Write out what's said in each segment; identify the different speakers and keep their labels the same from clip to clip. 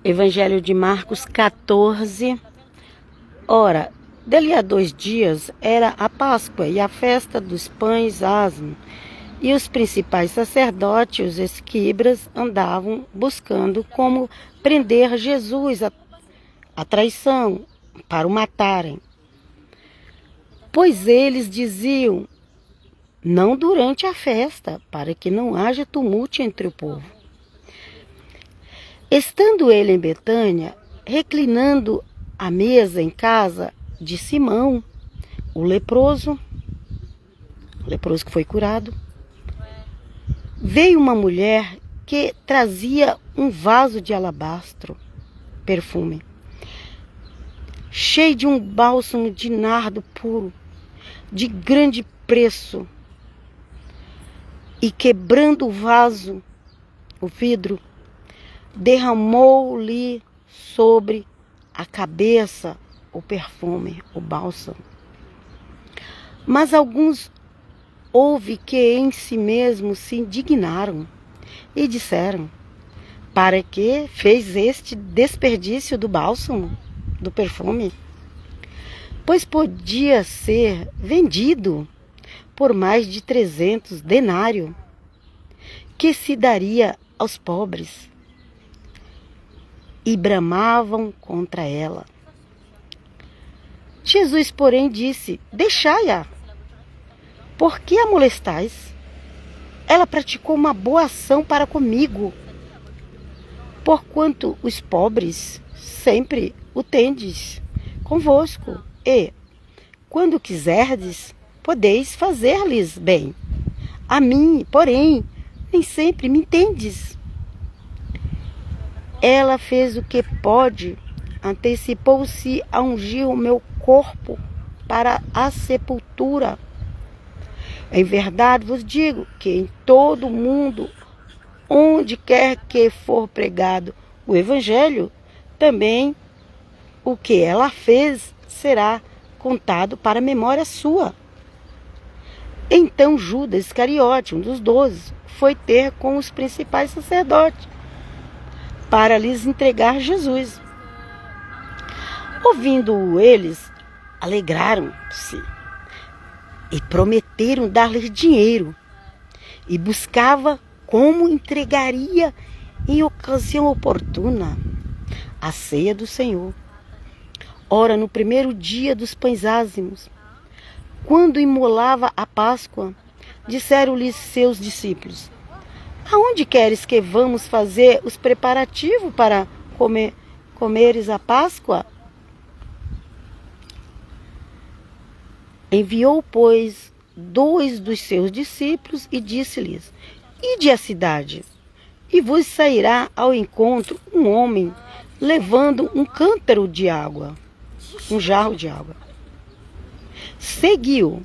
Speaker 1: Evangelho de Marcos 14. Ora, dali a 2 dias era a Páscoa e a festa dos pães asmos. E os principais sacerdotes e os escribas andavam buscando como prender Jesus à traição, para o matarem. Pois eles diziam, não durante a festa, para que não haja tumulto entre o povo. Estando ele em Betânia, reclinando à mesa em casa de Simão, o leproso que foi curado, veio uma mulher que trazia um vaso de alabastro, perfume, cheio de um bálsamo de nardo puro, de grande preço, e quebrando o vaso, o vidro, derramou-lhe sobre a cabeça o perfume, o bálsamo. Mas alguns houve que em si mesmos se indignaram e disseram, para que fez este desperdício do bálsamo, do perfume? Pois podia ser vendido por mais de 300 denários, que se daria aos pobres. E bramavam contra ela. Jesus, porém, disse, deixai-a. Por que a molestais? Ela praticou uma boa ação para comigo. Porquanto os pobres sempre o tendes convosco, e, quando quiserdes, podeis fazer-lhes bem. A mim, porém, nem sempre me entendes. Ela fez o que pode, antecipou-se a ungir o meu corpo para a sepultura. Em verdade vos digo que em todo o mundo, onde quer que for pregado o Evangelho, também o que ela fez será contado para a memória sua. Então Judas Iscariote, um dos 12, foi ter com os principais sacerdotes para lhes entregar Jesus. Ouvindo eles, alegraram-se e prometeram dar-lhe dinheiro, e buscava como entregaria em ocasião oportuna a ceia do Senhor. Ora, no primeiro dia dos pães ázimos, quando imolava a Páscoa, disseram-lhe seus discípulos, aonde queres que vamos fazer os preparativos para comeres a Páscoa? Enviou, pois, 2 dos seus discípulos e disse-lhes, ide à cidade, e vos sairá ao encontro um homem levando um cântaro de água, um jarro de água. Segui-o,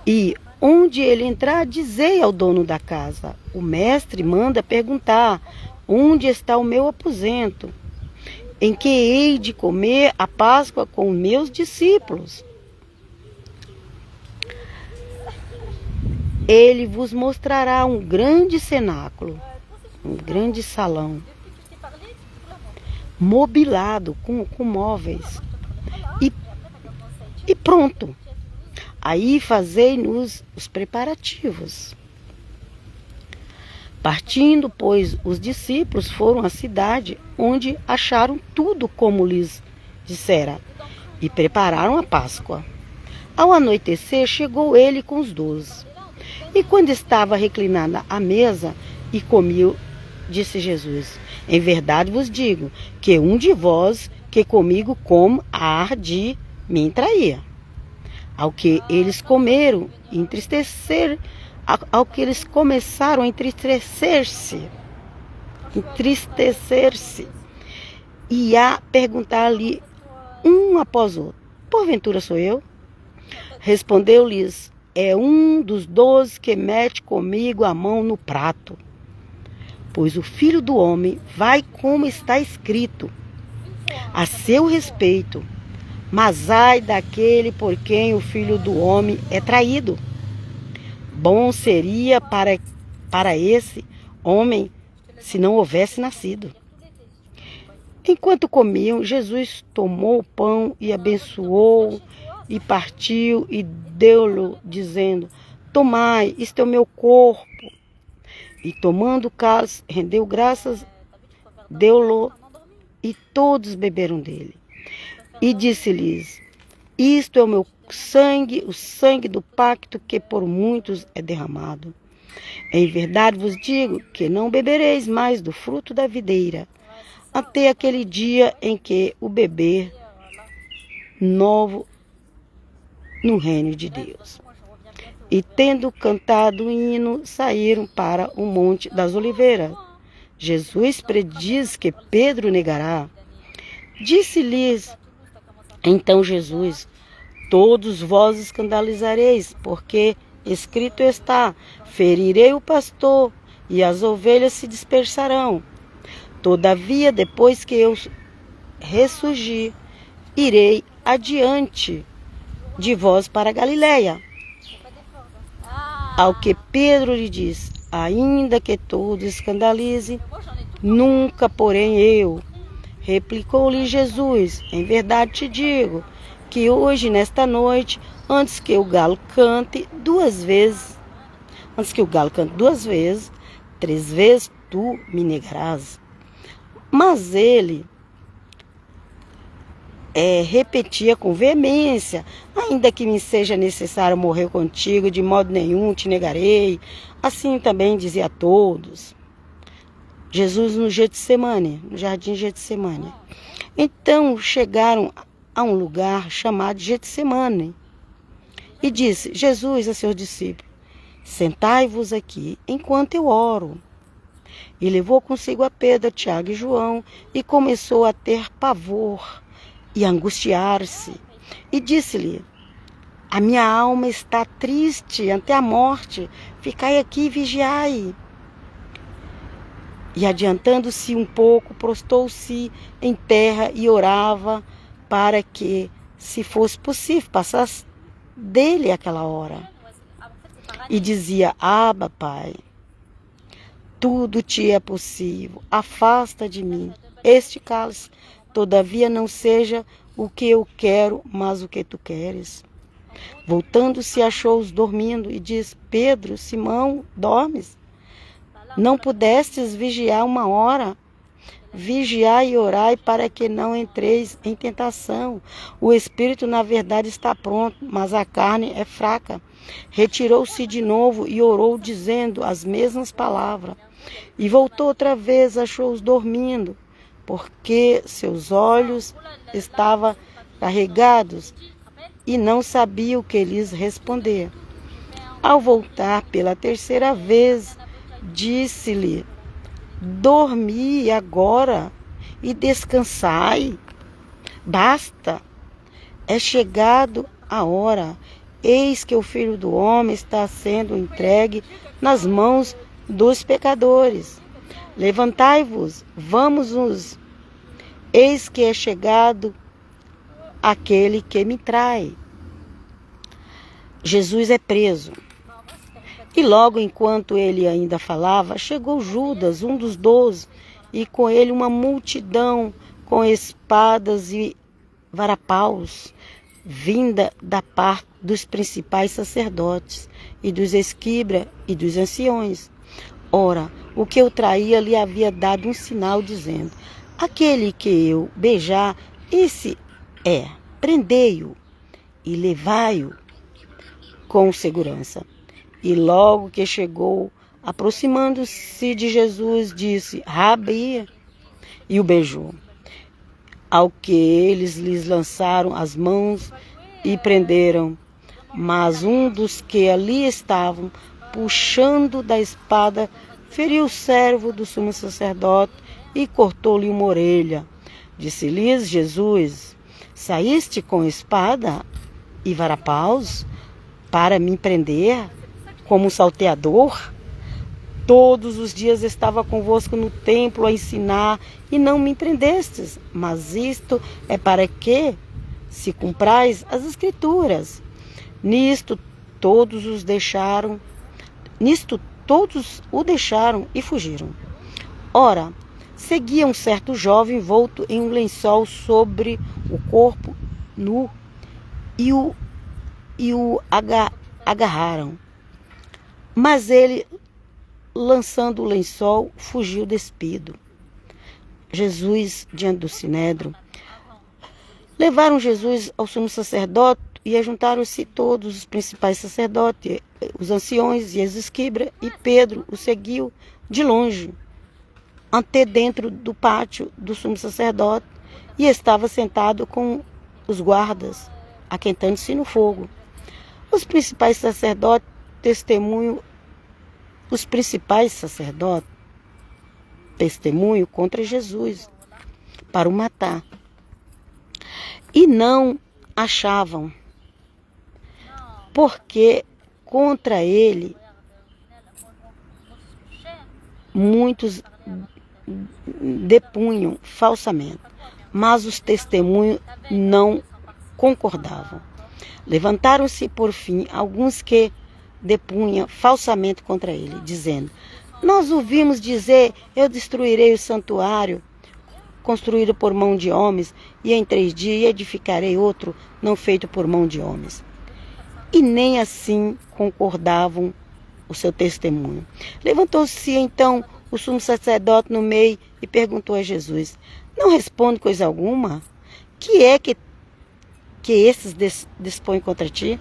Speaker 1: e onde ele entrar, dizei ao dono da casa, o mestre manda perguntar, onde está o meu aposento, em que hei de comer a Páscoa com meus discípulos? Ele vos mostrará um grande cenáculo, um grande salão, mobilado com móveis, e pronto. Aí fazei-nos os preparativos. Partindo, pois, os discípulos foram à cidade, onde acharam tudo como lhes dissera, e prepararam a Páscoa. Ao anoitecer, chegou ele com os 12. E quando estava reclinada à mesa e comia, disse Jesus, em verdade vos digo, que um de vós que comigo come há de me trair. Ao que eles comeram, ao que eles começaram a entristecer-se, e a perguntar-lhe um após outro, porventura sou eu? Respondeu-lhes, é um dos 12 que mete comigo a mão no prato. Pois o Filho do Homem vai como está escrito a seu respeito, mas ai daquele por quem o Filho do Homem é traído. Bom seria para esse homem se não houvesse nascido. Enquanto comiam, Jesus tomou o pão e abençoou, e partiu e deu-lhe, dizendo: tomai, isto é o meu corpo. E tomando o cálice, rendeu graças, deu-lhe, e todos beberam dele. E disse-lhes: isto é o meu sangue, o sangue do pacto que por muitos é derramado. Em verdade vos digo que não bebereis mais do fruto da videira, até aquele dia em que o beber novo no reino de Deus. E tendo cantado o hino, saíram para o Monte das Oliveiras. Jesus prediz que Pedro negará. Disse-lhes então Jesus: todos vós escandalizareis, porque escrito está: ferirei o pastor, e as ovelhas se dispersarão. Todavia, depois que eu ressurgir, irei adiante de vós para a Galileia. Ao que Pedro lhe disse: ainda que todos escandalizem, nunca porém eu. Replicou-lhe Jesus: em verdade te digo, que hoje, nesta noite, antes que o galo cante duas vezes, 3 vezes tu me negarás. Mas ele repetia com veemência: ainda que me seja necessário morrer contigo, de modo nenhum te negarei. Assim também dizia a todos. Jesus no Getsemane, no jardim Getsemane. Então chegaram a um lugar chamado Getsemane, e disse Jesus a seus discípulos: sentai-vos aqui enquanto eu oro. E levou consigo a Pedro, Tiago e João, e começou a ter pavor e angustiar-se. E disse-lhe: a minha alma está triste até a morte, ficai aqui e vigiai. E adiantando-se um pouco, prostou-se em terra e orava para que, se fosse possível, passasse dele aquela hora. E dizia: Abba, Pai, tudo te é possível, afasta de mim este cálice, todavia não seja o que eu quero, mas o que tu queres. Voltando-se, achou-os dormindo e disse: Pedro, Simão, dormes? Não pudestes vigiar 1 hora? Vigiai e orai para que não entreis em tentação. O espírito, na verdade, está pronto, mas a carne é fraca. Retirou-se de novo e orou, dizendo as mesmas palavras. E voltou outra vez, achou-os dormindo, porque seus olhos estavam carregados e não sabia o que lhes responder. Ao voltar pela 3ª vez, disse-lhe: dormi agora e descansai. Basta, é chegado a hora. Eis que o Filho do Homem está sendo entregue nas mãos dos pecadores. Levantai-vos, vamos-nos. Eis que é chegado aquele que me trai. Jesus é preso. E logo enquanto ele ainda falava, chegou Judas, um dos 12, e com ele uma multidão com espadas e varapaus, vinda da parte dos principais sacerdotes e dos escribas e dos anciões. Ora, o que o traía lhe havia dado um sinal, dizendo: aquele que eu beijar, esse é, prendei-o e levai-o com segurança. E logo que chegou, aproximando-se de Jesus, disse: Rabi, e o beijou. Ao que eles lhes lançaram as mãos e prenderam. Mas um dos que ali estavam, puxando da espada, feriu o servo do sumo sacerdote e cortou-lhe uma orelha. Disse-lhes Jesus: saíste com espada e varapaus para me prender como um salteador? Todos os dias estava convosco no templo a ensinar e não me prendestes. Mas isto é para que se cumprais as Escrituras. Nisto todos o deixaram e fugiram. Ora, seguia um certo jovem envolto em um lençol sobre o corpo nu e o agarraram. Mas ele, lançando o lençol, fugiu despido. Jesus, diante do sinédrio, levaram Jesus ao sumo sacerdote e ajuntaram-se todos os principais sacerdotes, os anciões e as escribas, e Pedro o seguiu de longe, até dentro do pátio do sumo sacerdote, e estava sentado com os guardas, aquentando-se no fogo. Os principais sacerdotes testemunham contra Jesus para o matar. E não achavam, porque contra ele muitos depunham falsamente, mas os testemunhos não concordavam. Levantaram-se, por fim, alguns que depunham falsamente contra ele, dizendo: nós ouvimos dizer, eu destruirei o santuário construído por mão de homens, e em 3 dias edificarei outro não feito por mão de homens. E nem assim concordavam o seu testemunho. Levantou-se então o sumo sacerdote no meio e perguntou a Jesus: não responde coisa alguma? Que é que esses dispõem contra ti?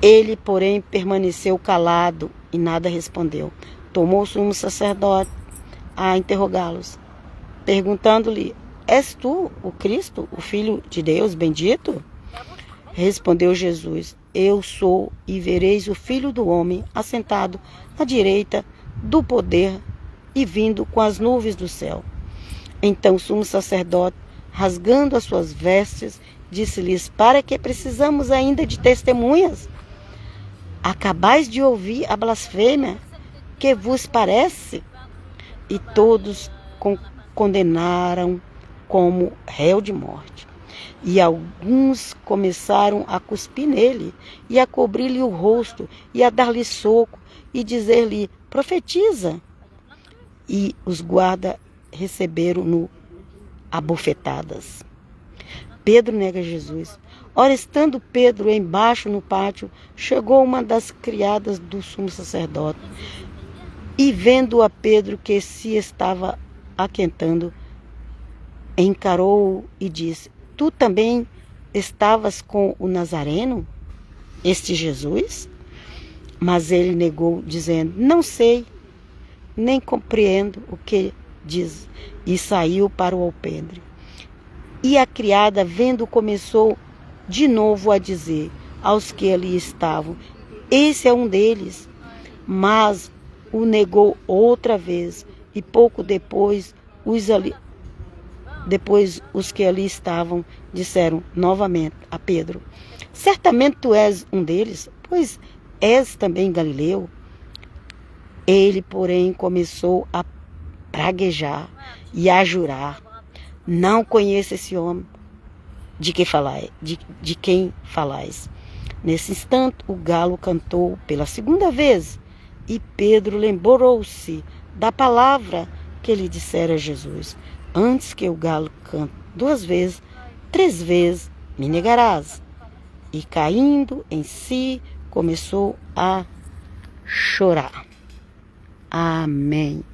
Speaker 1: Ele, porém, permaneceu calado e nada respondeu. Tomou o sumo sacerdote a interrogá-los, perguntando-lhe: és tu o Cristo, o Filho de Deus bendito? Respondeu Jesus: eu sou, e vereis o Filho do Homem assentado à direita do poder e vindo com as nuvens do céu. Então o sumo sacerdote, rasgando as suas vestes, disse-lhes: para que precisamos ainda de testemunhas? Acabais de ouvir a blasfêmia que vos parece? E todos condenaram como réu de morte. E alguns começaram a cuspir nele, e a cobrir-lhe o rosto, e a dar-lhe soco, e dizer-lhe: profetiza. E os guardas receberam-no a bofetadas. Pedro nega Jesus. Ora, estando Pedro embaixo no pátio, chegou uma das criadas do sumo sacerdote, e vendo a Pedro que se estava aquentando, encarou-o e disse: tu também estavas com o Nazareno, este Jesus? Mas ele negou, dizendo: não sei, nem compreendo o que diz. E saiu para o alpendre. E a criada, vendo, começou de novo a dizer aos que ali estavam: esse é um deles. Mas o negou outra vez, e pouco depois os que ali estavam disseram novamente a Pedro: certamente tu és um deles, pois és também galileu. Ele, porém, começou a praguejar e a jurar: não conheço esse homem de quem falais. Nesse instante o galo cantou pela segunda vez, e Pedro lembrou-se da palavra que lhe dissera Jesus: antes que o galo cante 2 vezes, 3 vezes me negarás. E caindo em si, começou a chorar. Amém.